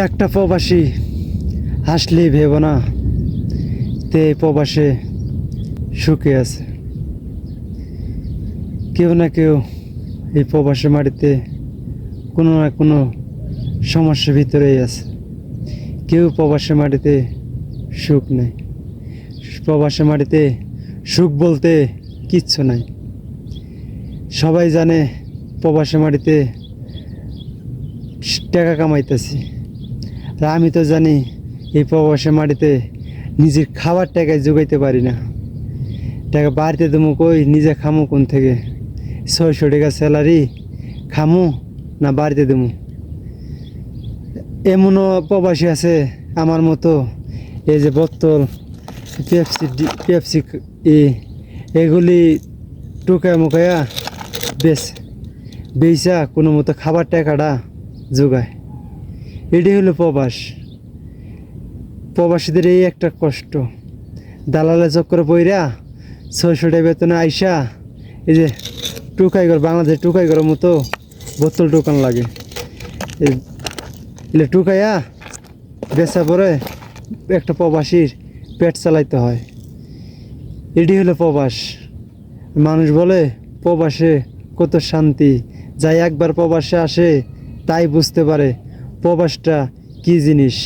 একটা প্রবাসী হাসলেই ভেবো না তে প্রবাসে সুখে আছে। কেউ না কেউ এই প্রবাসী মাটিতে কোনো না কোনো সমস্যার ভিতরেই আছে। কেউ প্রবাসী মাটিতে সুখ নেই। প্রবাসী মাটিতে সুখ বলতে কিচ্ছু নাই। সবাই জানে প্রবাসী মাটিতে টাকা কামাইতেছি, আর আমি তো জানি এই প্রবাসী মাটিতে নিজের খাবার টাকায় জোগাইতে পারি না। টাকা বাড়িতে দেবো কই, নিজে খামো কোন থেকে? 600 টাকা স্যালারি, খামো না বাড়িতে দেবো? এমনও প্রবাসী আছে আমার মতো, এই যে বোতল পেপসি এগুলি টুকায় মুকায়া বেচা কোনো মতো খাবার টাকাটা যোগায়। এটি হলো প্রবাস। প্রবাসীদের এই একটা কষ্ট, দালালে চক্করে পইরা 600 টাকা বেতনে আইসা এই যে টুকাই ঘর, বাংলাদেশে টুকাই ঘরের মতো বোতল টোকান লাগে। এলে টুকাইয়া বেচা পরে একটা প্রবাসীর পেট চালাইতে হয়। এটি হলো প্রবাস। মানুষ বলে প্রবাসে কত শান্তি, যাই একবার প্রবাসে আসে তাই বুঝতে পারে প্রবাসটা কি জিনিস।